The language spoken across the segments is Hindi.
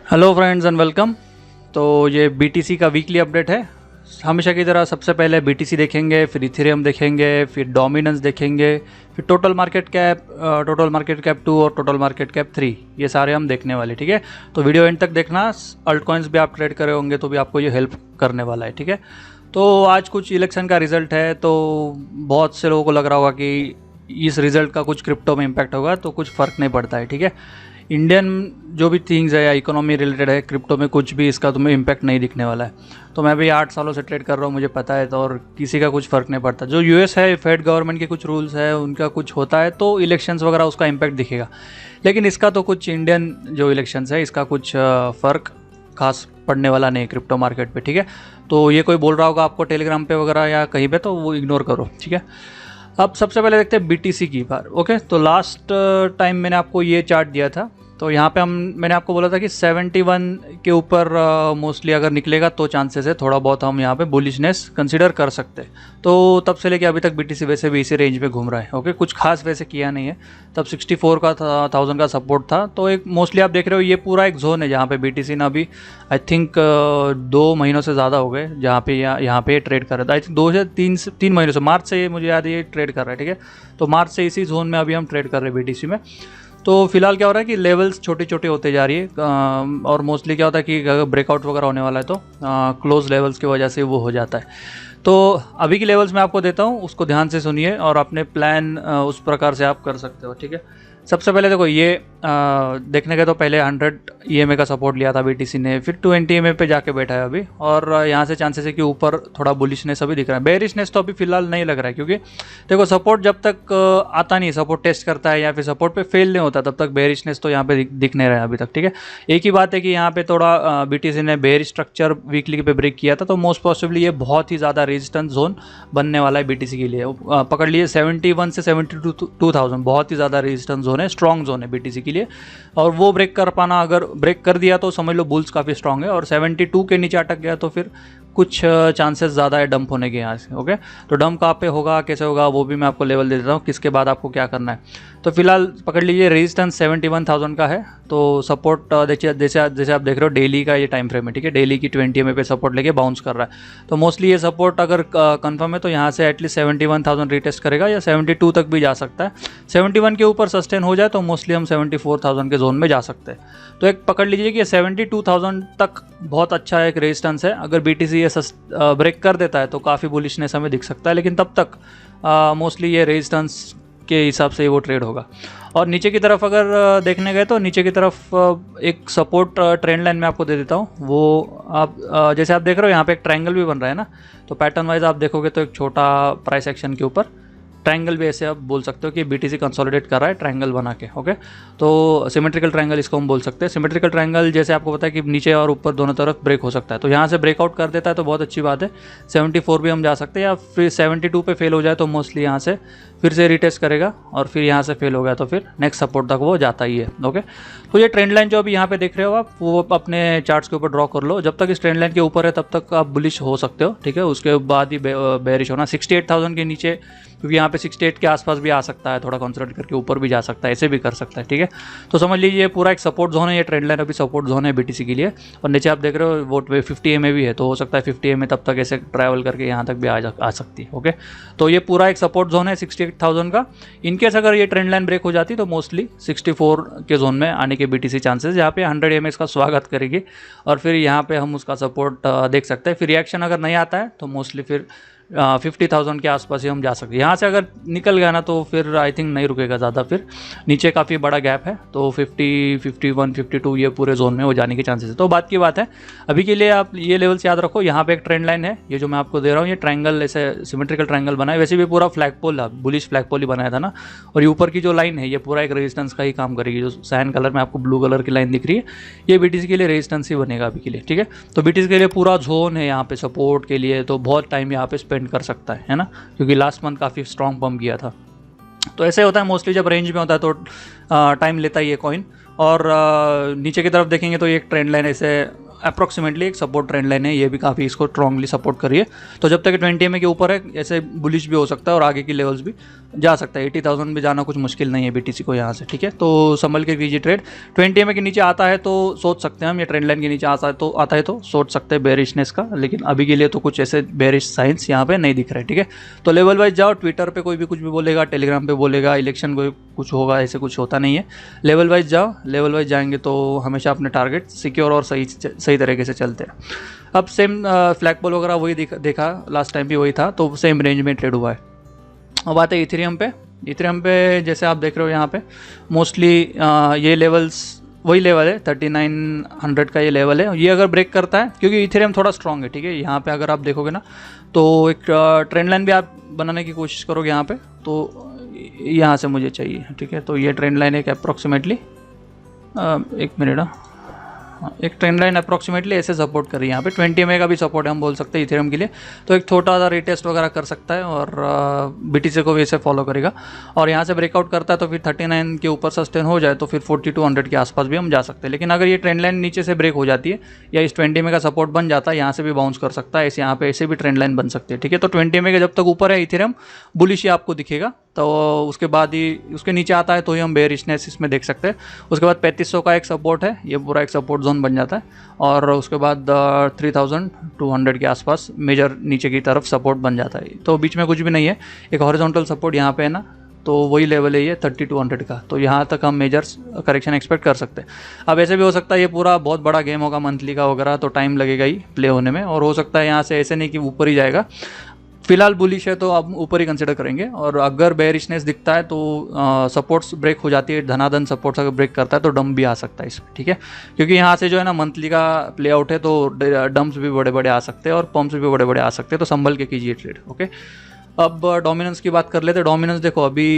Hello friends and welcome. तो ये बीटीसी का वीकली अपडेट है। हमेशा की तरह सबसे पहले बीटीसी देखेंगे, फिर इथेरियम देखेंगे, फिर डोमिनेंस देखेंगे, फिर टोटल मार्केट कैप 2 और टोटल मार्केट कैप 3, ये सारे हम देखने वाले। ठीक है, तो वीडियो एंड तक देखना। अल्ट कॉइन्स भी आप ट्रेड करे होंगे तो भी आपको ये हेल्प करने वाला है। ठीक है, तो आज कुछ इलेक्शन का रिजल्ट है, तो बहुत से लोगों को लग रहा होगा कि इस रिजल्ट का कुछ क्रिप्टो में इम्पैक्ट होगा, तो कुछ फ़र्क नहीं पड़ता है। ठीक है, इंडियन जो भी थिंग्स है या इकोनॉमी रिलेटेड है, क्रिप्टो में कुछ भी इसका तुम्हें इम्पैक्ट नहीं दिखने वाला है। तो मैं भी 8 सालों से ट्रेड कर रहा हूँ, मुझे पता है, तो और किसी का कुछ फ़र्क नहीं पड़ता। जो यूएस है, फेड गवर्नमेंट के कुछ रूल्स है, उनका कुछ होता है तो इलेक्शंस वगैरह उसका इम्पैक्ट दिखेगा, लेकिन इसका तो कुछ इंडियन जो इलेक्शंस है इसका कुछ फ़र्क खास पड़ने वाला नहीं है क्रिप्टो मार्केट पे। ठीक है, तो ये कोई बोल रहा होगा आपको टेलीग्राम पे वगैरह या कहीं पे, तो वो इग्नोर करो। ठीक है, अब सबसे पहले देखते हैं बीटीसी की बार। ओके, तो लास्ट टाइम मैंने आपको ये चार्ट दिया था, तो यहाँ पे मैंने आपको बोला था कि 71 के ऊपर मोस्टली अगर निकलेगा तो चांसेस है थोड़ा बहुत हम यहाँ पे बुलिशनेस कंसीडर कर सकते हैं। तो तब से लेके अभी तक बीटीसी वैसे भी इसी रेंज पे घूम रहा है। ओके, कुछ खास वैसे किया नहीं है। तब 64 का 1000 का सपोर्ट था, तो एक मोस्टली आप देख रहे हो ये पूरा एक जोन है जहाँ पे बीटीसी ने अभी आई थिंक 2 महीनों से ज़्यादा हो गए जहाँ पे यहाँ पे ट्रेड कर रहा था। आई थिंक 2 से 3 महीनों से, मार्च से मुझे याद है ये ट्रेड कर रहा है। ठीक है, तो मार्च से इसी जोन में अभी हम ट्रेड कर रहे हैं बीटीसी में। तो फिलहाल क्या हो रहा है कि लेवल्स छोटे छोटे होते जा रही है, और मोस्टली क्या होता है कि अगर ब्रेकआउट वगैरह होने वाला है तो क्लोज लेवल्स की वजह से वो हो जाता है। तो अभी की लेवल्स मैं आपको देता हूँ, उसको ध्यान से सुनिए और अपने प्लान उस प्रकार से आप कर सकते हो। ठीक है, सबसे पहले देखो ये देखने के तो पहले 100 EMA का सपोर्ट लिया था बीटीसी ने, फिर 20 EMA पे जाके बैठा है अभी, और यहाँ से चांसेस है कि ऊपर थोड़ा बुलिशनेस अभी दिख रहा है। बेरिशनेस तो अभी फिलहाल नहीं लग रहा है, क्योंकि देखो सपोर्ट जब तक आता नहीं, सपोर्ट टेस्ट करता है या फिर सपोर्ट पे फेल नहीं होता, तब तक बेरिशनेस तो यहाँ पे दिख नहीं रहा है अभी तक। ठीक है, एक ही बात है कि यहाँ पे थोड़ा बीटीसी ने बेरिश स्ट्रक्चर वीकली पे ब्रेक किया था, तो मोस्ट पॉसिबली ये बहुत ही ज़्यादा रेजिस्टेंस जोन बनने वाला है बीटीसी के लिए। पकड़ लिए 71 से 72,000 बहुत ही ज़्यादा रेजिस्टेंस जोन है, स्ट्रॉन्ग जोन है बीटीसी के लिए, और वो ब्रेक कर पाना, अगर ब्रेक कर दिया तो समझ लो बुल्स काफ़ी स्ट्रॉन्ग है, और 72 के नीचे अटक गया तो फिर कुछ चांसेस ज़्यादा है डंप होने के यहाँ से। ओके, तो डंप कहाँ पे होगा, कैसे होगा, वो भी मैं आपको लेवल दे देता हूँ, किसके बाद आपको क्या करना है। तो फिलहाल पकड़ लीजिए रेजिस्टेंस 71,000 का है, तो सपोर्ट देखिए जैसे आप देख रहे हो डेली का ये टाइम फ्रेम है। ठीक है, डेली की 20 EMA पे सपोर्ट लेके बाउंस कर रहा है, तो मोस्टली ये सपोर्ट अगर कंफर्म है तो यहाँ से एटलीस्ट 71,000 रिटेस्ट करेगा, या 72 तक भी जा सकता है। 71 के ऊपर सस्टेन हो जाए तो मोस्टली हम 74,000 के जोन में जा सकते हैं। तो एक पकड़ लीजिए कि 72,000 तक बहुत अच्छा एक रेजिस्टेंस है। अगर बीटीसी ये ब्रेक कर देता है तो काफ़ी बुलिशनेस हमें दिख सकता है, लेकिन तब तक मोस्टली ये रेजिस्टेंस के हिसाब से वो ट्रेड होगा। और नीचे की तरफ अगर देखने गए तो नीचे की तरफ एक सपोर्ट ट्रेंड लाइन में आपको दे देता हूँ। वो आप जैसे आप देख रहे हो यहाँ पे एक ट्रायंगल भी बन रहा है ना, तो पैटर्न वाइज आप देखोगे तो एक छोटा प्राइस एक्शन के ऊपर ट्रायंगल भी, ऐसे आप बोल सकते हो कि बीटीसी कंसोलिडेट कर रहा है ट्रायंगल बना के। ओके, तो सिमेट्रिकल ट्रायंगल इसको हम बोल सकते हैं। सिमेट्रिकल ट्रायंगल जैसे आपको पता है कि नीचे और ऊपर दोनों तरफ ब्रेक हो सकता है, तो यहाँ से ब्रेकआउट कर देता है तो बहुत अच्छी बात है। 74 भी हम जा सकते हैं, या फिर 72 पे फेल हो जाए तो मोस्टली यहाँ से फिर से रिटेस्ट करेगा, और फिर यहाँ से फेल हो गया तो फिर नेक्स्ट सपोर्ट तक वो जाता ही है। ओके, तो ये ट्रेंड लाइन जो अभी यहाँ पे देख रहे हो आप, वो अपने चार्ट्स के ऊपर ड्रॉ कर लो। जब तक इस ट्रेंड लाइन के ऊपर है तब तक आप बुलिश हो सकते हो। ठीक है, उसके बाद ही बेरिश होना 68,000 के नीचे, क्योंकि यहाँ पे 68 के आसपास भी आ सकता है, थोड़ा कंसिडर करके ऊपर भी जा सकता है, ऐसे भी कर सकता है। ठीक है, तो समझ लीजिए ये पूरा एक सपोर्ट जोन है, ये ट्रेंड लाइन अभी सपोर्ट जोन है बीटीसी के लिए। और नीचे आप देख रहे हो वो 50 EMA भी है, तो हो सकता है 50 EMA तब तक ऐसे ट्रैवल करके यहाँ तक भी आ सकती है। ओके, तो ये पूरा एक सपोर्ट जोन है 68,000 का। इनकेस अगर ये ट्रेंड लाइन ब्रेक हो जाती तो मोस्टली 64 के जोन में आने के बीटीसी चांसेस, यहाँ पे 100 EMA इसका स्वागत करेगी, और फिर यहाँ पे हम उसका सपोर्ट देख सकते हैं। फिर रिएक्शन अगर नहीं आता है तो मोस्टली फिर 50,000 के आसपास ही हम जा सकते हैं। यहाँ से अगर निकल गया ना तो फिर आई थिंक नहीं रुकेगा ज़्यादा, फिर नीचे काफ़ी बड़ा गैप है, तो 50, 51, 52 ये पूरे जोन में हो जाने के चांसेस है। तो बात की बात है, अभी के लिए आप ये लेवल्स याद रखो। यहाँ पे एक ट्रेंड लाइन है, ये जो मैं आपको दे रहा हूँ, ये ट्रायंगल ऐसे सिमेट्रिकल ट्रायंगल बना है, वैसे भी पूरा फ्लैगपोल बुलिश फ्लैगपोल ही बनाया था ना, और ये ऊपर की जो लाइन है ये पूरा एक रेजिस्टेंस का ही काम करेगी। जो सैन कलर में आपको ब्लू कलर की लाइन दिख रही है, ये बीटीसी के लिए रेजिस्टेंस ही बनेगा अभी के लिए। ठीक है, तो बीटीसी के लिए पूरा जोन है यहाँ पे सपोर्ट के लिए, तो बहुत टाइम यहाँ पे स्पेंड कर सकता है ना, क्योंकि लास्ट मंथ काफ़ी स्ट्रॉन्ग पम्प किया था। तो ऐसे होता है मोस्टली, जब रेंज में होता है तो टाइम लेता ही है कॉइन। और नीचे की तरफ देखेंगे तो ये एक ट्रेंड लाइन ऐसे अप्रॉक्सीमेटली एक सपोर्ट ट्रेंड लाइन है, ये भी काफ़ी इसको स्ट्रांगली सपोर्ट करिए। तो जब तक 20 EMA के ऊपर है ऐसे बुलिश भी हो सकता है और आगे की लेवल्स भी जा सकता है। 80,000 भी जाना कुछ मुश्किल नहीं है BTC को यहाँ से, ठीक है। तो संभल के कीजिए ट्रेड। 20 EMA के नीचे आता है तो सोच सकते हैं हम, ये ट्रेंड लाइन के नीचे आता है तो सोच सकते हैं बेरिशनेस का, लेकिन अभी के लिए तो कुछ ऐसे बेरिश साइंस यहाँ पे नहीं दिख रहे, ठीक है। तो लेवल वाइज जाओ, ट्विटर पे कोई भी कुछ भी बोलेगा, टेलीग्राम पे बोलेगा, इलेक्शन को कुछ होगा, ऐसे कुछ होता नहीं है। लेवल वाइज जाओ, लेवल वाइज जाएंगे तो हमेशा अपने टारगेट सिक्योर और सही तरीके से चलते हैं। अब सेम फ्लैग बॉल वगैरह वही देखा लास्ट टाइम भी वही था, तो सेम रेंज में ट्रेड हुआ है। अब आते हैं इथेरियम पे। इथेरियम पे जैसे आप देख रहे हो यहाँ पे मोस्टली ये लेवल्स वही लेवल है, 3900 का ये लेवल है। ये अगर ब्रेक करता है, क्योंकि इथेरियम थोड़ा स्ट्रॉन्ग है, ठीक है। यहाँ पे अगर आप देखोगे ना तो एक ट्रेंड लाइन भी आप बनाने की कोशिश करोगे यहाँ पे, तो यहाँ से मुझे चाहिए, ठीक है। तो ये ट्रेंड लाइन एक अप्रॉक्सीमेटली एक मिनट, एक ट्रेंड लाइन अप्रॉक्सीमेटली ऐसे सपोर्ट कर रही है। यहाँ पे 20 EMA का भी सपोर्ट है, हम बोल सकते हैं इथेरियम के लिए। तो एक छोटा सा रिटेस्ट वगैरह कर सकता है और BTC को भी ऐसे फॉलो करेगा, और यहाँ से ब्रेकआउट करता है तो फिर 39 के ऊपर सस्टेन हो जाए तो फिर 4200 के आसपास भी हम जा सकते हैं। लेकिन अगर ये ट्रेंड लाइन नीचे से ब्रेक हो जाती है या इस 20 EMA का सपोर्ट बन जाता है, यहाँ से भी बाउंस कर सकता है, यहाँ पे ऐसे भी ट्रेंड लाइन बन सकती है, ठीक है। तो 20 EMA के जब तक ऊपर है इथेरियम बुलिश ही आपको दिखेगा, तो उसके बाद ही उसके नीचे आता है तो ही हम बेरिशनेस इसमें देख सकते हैं। उसके बाद 3500 का एक सपोर्ट है, ये पूरा एक सपोर्ट जोन बन जाता है, और उसके बाद 3200 के आसपास मेजर नीचे की तरफ सपोर्ट बन जाता है। तो बीच में कुछ भी नहीं है, एक हॉरिजॉन्टल सपोर्ट यहाँ पे है ना, तो वही लेवल है ये 3200 का। तो यहाँ तक हम मेजर्स करेक्शन एक्सपेक्ट कर सकते हैं। अब ऐसे भी हो सकता है ये पूरा बहुत बड़ा गेम होगा मंथली का वगैरह, तो टाइम लगेगा ही प्ले होने में, और हो सकता है यहाँ से ऐसे नहीं कि ऊपर ही जाएगा। फिलहाल बुलिश है तो आप ऊपर ही कंसिडर करेंगे, और अगर बेरिशनेस दिखता है तो सपोर्ट्स ब्रेक हो जाती है, धनाधन सपोर्ट्स अगर ब्रेक करता है तो डंप भी आ सकता है इसमें, ठीक है। क्योंकि यहाँ से जो है ना मंथली का प्ले आउट है, तो डंप्स भी बड़े बड़े आ सकते हैं और पंप्स भी बड़े बड़े आ सकते हैं, तो संभल के कीजिए ट्रेड, ओके। अब डोमिनेंस की बात कर लेते हैं। डोमिनेंस देखो अभी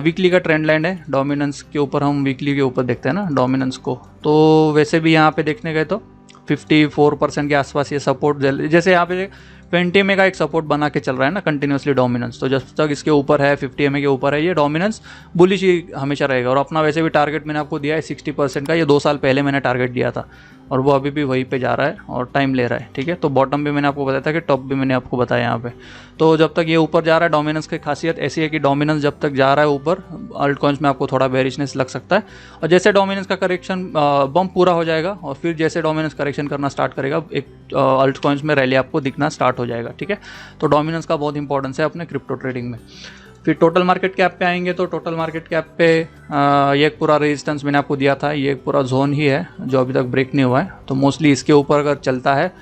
वीकली का ट्रेंड लाइन है, डोमिनेंस के ऊपर हम वीकली के ऊपर देखते हैं ना डोमिनेंस को, तो वैसे भी यहाँ पे देखने गए तो 54% के आसपास ये सपोर्ट, जैसे यहाँ पे 20 EMA का एक सपोर्ट बना के चल रहा है ना कंटिन्यूसली डोमिनेंस, तो जब तक इसके ऊपर है 50 EMA के ऊपर है ये डोमिनेंस बुलिश ही हमेशा रहेगा। और अपना वैसे भी टारगेट मैंने आपको दिया है 60% का, ये 2 साल पहले मैंने टारगेट दिया था, और वो अभी भी वहीं पे जा रहा है और टाइम ले रहा है, ठीक है। तो बॉटम भी मैंने आपको बताया था कि टॉप भी मैंने आपको बताया यहाँ पे। तो जब तक ये ऊपर जा रहा है, डोमिनेंस की खासियत ऐसी है कि डोमिनेंस जब तक जा रहा है ऊपर, अल्ट कॉइन्स में आपको थोड़ा बेरिशनेस लग सकता है, और जैसे डोमिनेंस का करेक्शन बम्प पूरा हो जाएगा और फिर जैसे डोमिनेंस करेक्शन करना स्टार्ट करेगा, एक अल्ट कॉइन्स में रैली आपको दिखना स्टार्ट हो जाएगा, ठीक है। तो डोमिनेंस का बहुत इंपॉर्टेंस है अपने क्रिप्टो ट्रेडिंग में। फिर टोटल मार्केट कैप पे आएंगे तो टोटल मार्केट कैप पे ये एक पूरा रेजिस्टेंस मैंने आपको दिया था, ये एक पूरा जोन ही है जो अभी तक ब्रेक नहीं हुआ है। तो मोस्टली इसके ऊपर अगर चलता है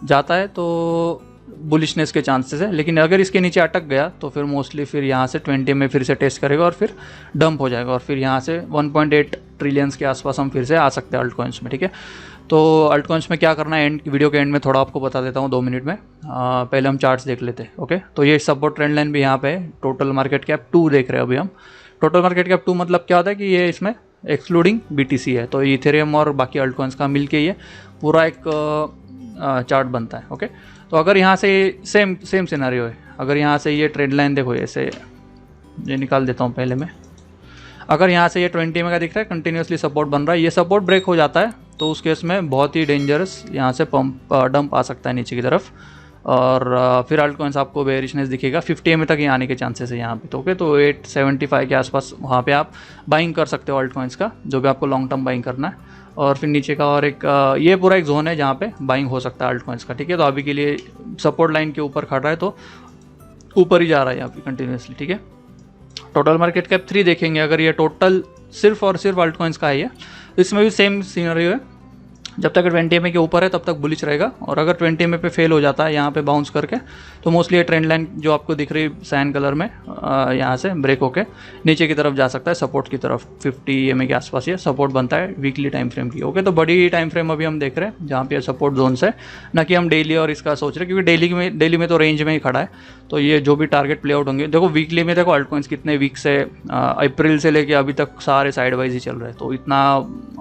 जाता है तो बुलिशनेस के चांसेस है, लेकिन अगर इसके नीचे अटक गया तो फिर मोस्टली फिर यहाँ से 20 में फिर से टेस्ट करेगा और फिर डंप हो जाएगा, और फिर यहाँ से 1.8 ट्रिलियंस के आसपास हम फिर से आ सकते हैं अल्ट कॉइन्स में, ठीक है। तो अल्ट कॉइन्स में क्या करना है, एंड वीडियो के एंड में थोड़ा आपको बता देता हूँ 2 मिनट में। पहले हम चार्ट्स देख लेते हैं, ओके। तो ये सपोर्ट ट्रेंड लाइन भी यहाँ पे है। टोटल मार्केट कैप 2 देख रहे हैं अभी हम। टोटल मार्केट कैप 2 मतलब क्या होता है कि ये इसमें एक्सक्लूडिंग BTC है, तो इथेरियम और बाकी अल्ट कॉइन्स का मिल के ये पूरा एक चार्ट बनता है, ओके। तो अगर यहाँ से सेम सिनेरियो है, अगर यहाँ से ये ट्रेंड लाइन देखो, ऐसे ये निकाल देता हूँ पहले मैं। अगर यहाँ से ये 20 EMA का दिख रहा है कंटिन्यूसली सपोर्ट बन रहा है, ये सपोर्ट ब्रेक हो जाता है तो उस केस में बहुत ही डेंजरस यहाँ से डंप आ सकता है नीचे की तरफ, और फिर अल्ट कॉइन्स आपको बेरिशनेस दिखेगा 50 EMA तक ही आने के चांसेस है यहाँ पे, तो ओके। तो 875 के आसपास वहाँ पे आप बाइंग कर सकते हो अल्ट कॉइन्स का, जो भी आपको लॉन्ग टर्म बाइंग करना है। और फिर नीचे का और एक ये पूरा एक जोन है जहाँ पे बाइंग हो सकता है अल्ट कॉइन्स का, ठीक है। तो अभी के लिए सपोर्ट लाइन के ऊपर खड़ा है तो ऊपर ही जा रहा है यहाँ पे कंटिन्यूसली, ठीक है। टोटल मार्केट कैप 3 देखेंगे, अगर ये टोटल सिर्फ और सिर्फ अल्ट कॉइन्स का है, ये इसमें भी सेम सीनरियो है। जब तक 20 EMA के ऊपर है तब तक बुलिश रहेगा, और अगर 20 EMA पे फेल हो जाता है यहाँ पे बाउंस करके, तो मोस्टली ये ट्रेंड लाइन जो आपको दिख रही है सैन कलर में यहाँ से ब्रेक होके नीचे की तरफ जा सकता है सपोर्ट की तरफ। 50 EMA के आसपास ये सपोर्ट बनता है वीकली टाइम फ्रेम की, ओके। तो बड़ी टाइम फ्रेम अभी हम देख रहे हैं जहाँ पे सपोर्ट जोन्स है, ना कि हम डेली और इसका सोच रहे हैं, क्योंकि डेली में तो रेंज में ही खड़ा है। तो ये जो भी टारगेट प्ले आउट होंगे, देखो वीकली में देखो अल्ट कॉइन्स कितने वीक से अप्रैल से लेके अभी तक सारे साइड वाइज ही चल रहे हैं, तो इतना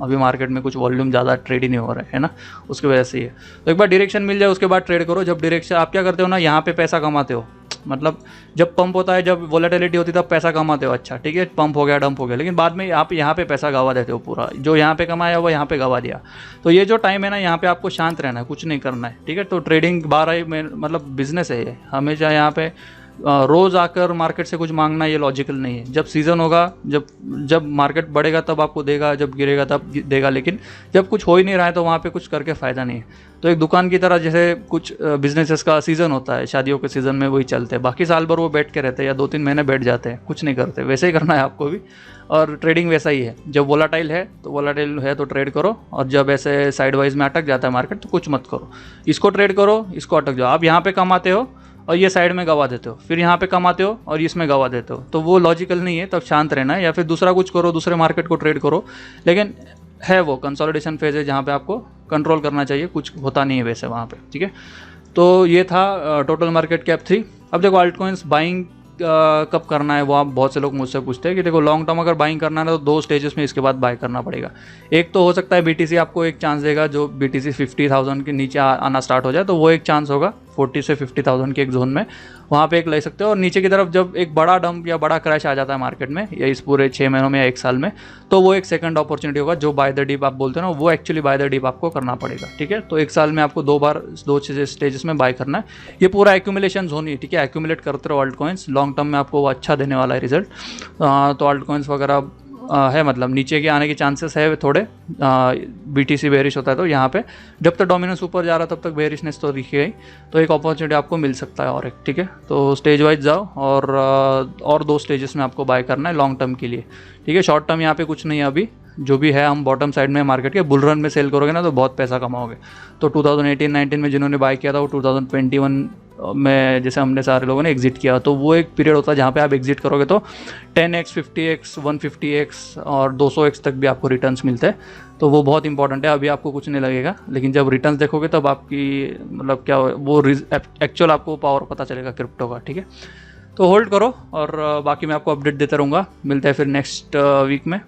अभी मार्केट में कुछ वॉल्यूम ज़्यादा ट्रेड ही नहीं हो रहा है ना, उसकी वजह से ही है। तो एक बार डायरेक्शन मिल जाए उसके बाद ट्रेड करो। जब डायरेक्शन आप क्या करते हो ना, यहाँ पे पैसा कमाते हो मतलब जब पंप होता है, जब वोलेटिलिटी होती है तब पैसा कमाते हो, अच्छा ठीक है, पंप हो गया, डंप हो गया, लेकिन बाद में आप यहाँ पे पैसा गवा देते हो पूरा, जो यहाँ पे कमाया वो यहाँ पे गवा दिया। तो ये जो टाइम है ना, यहाँ पे आपको शांत रहना है, कुछ नहीं करना है, ठीक है। तो ट्रेडिंग 12 में मतलब बिजनेस है ये, हमेशा यहाँ पे रोज़ आकर मार्केट से कुछ मांगना ये लॉजिकल नहीं है। जब सीज़न होगा, जब मार्केट बढ़ेगा तब आपको देगा, जब गिरेगा तब देगा, लेकिन जब कुछ हो ही नहीं रहा है तो वहाँ पे कुछ करके फ़ायदा नहीं है। तो एक दुकान की तरह, जैसे कुछ बिजनेसेस का सीज़न होता है, शादियों के सीज़न में वही चलते हैं, बाकी साल भर वो बैठ के रहते हैं या 2-3 महीने बैठ जाते हैं, कुछ नहीं करते। वैसे ही करना है आपको भी, और ट्रेडिंग वैसा ही है। जब वोलाटाइल है तो ट्रेड करो, और जब ऐसे साइडवाइज में अटक जाता है मार्केट तो कुछ मत करो, इसको ट्रेड करो, इसको अटक जाओ। आप यहाँ पे कमाते हो और ये साइड में गवा देते हो, फिर यहाँ पे कमाते हो और इसमें गवा देते हो, तो वो लॉजिकल नहीं है। तब शांत रहना है, या फिर दूसरा कुछ करो, दूसरे मार्केट को ट्रेड करो। लेकिन है वो कंसोलिडेशन फेज है जहाँ पे आपको कंट्रोल करना चाहिए, कुछ होता नहीं है वैसे वहाँ पे, ठीक है। तो ये था टोटल मार्केट कैप 3। अब देखो अल्ट कॉइन्स बाइंग कब करना है, वो आप बहुत से लोग मुझसे पूछते हैं कि देखो लॉन्ग टर्म अगर बाइंग करना है तो 2 स्टेजेस में इसके बाद बाय करना पड़ेगा। एक तो हो सकता है BTC आपको एक चांस देगा, जो BTC 50,000 के नीचे आना स्टार्ट हो जाए तो वो एक चांस होगा 40 से 50,000 के एक जोन में, वहाँ पे एक ले सकते हो। और नीचे की तरफ जब एक बड़ा डंप या बड़ा क्रैश आ जाता है मार्केट में, या इस पूरे 6 महीनों में या 1 साल में, तो वो एक सेकंड अपॉर्चुनिटी होगा, जो बाय द डिप आप बोलते हो ना, वो एक्चुअली बाय द डिप आपको करना पड़ेगा, ठीक है। तो 1 साल में आपको 2 स्टेजेस में बाय करना है। ये पूरा एक्यूमुलेशन जोन ही, ठीक है, एक्यूमुलेट करते रहो अल्ट कॉइन्स, लॉन्ग टर्म में आपको वो अच्छा देने वाला है रिजल्ट। तो अल्ट कॉइन्स वगैरह है, मतलब नीचे के आने के चांसेस है थोड़े। BTC बेरिश होता है तो यहाँ पे जब तक डोमिनेंस ऊपर जा रहा तब तक बेरिशनेस तो दिखी गई, तो एक अपॉर्चुनिटी आपको मिल सकता है और एक, ठीक है। तो स्टेज वाइज जाओ, और 2 स्टेजेस में आपको बाय करना है लॉन्ग टर्म के लिए, ठीक है। शॉर्ट टर्म यहाँ पे कुछ नहीं है अभी, जो भी है हम बॉटम साइड में मार्केट के बुल रन में सेल करोगे ना तो बहुत पैसा कमाओगे। तो 2018-19 में जिन्होंने बाय किया था वो 2021 में, जैसे हमने सारे लोगों ने एग्जिट किया, तो वो एक पीरियड होता है जहाँ पे आप एग्जिट करोगे तो 10x, 50x, 150x और 200x तक भी आपको रिटर्न्स मिलते हैं। तो वो बहुत इंपॉर्टेंट है। अभी आपको कुछ नहीं लगेगा, लेकिन जब रिटर्न्स देखोगे तब आपकी मतलब क्या वो एक्चुअल आपको पावर पता चलेगा क्रिप्टो का, ठीक है। तो होल्ड करो, और बाकी मैं आपको अपडेट देता रहूँगा। मिलते हैं फिर नेक्स्ट वीक में,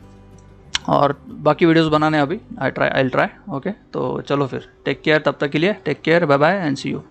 और बाकी वीडियोस बनाने अभी आई ट्राई ओके। तो चलो फिर, टेक केयर, तब तक के लिए take care, bye bye and see you.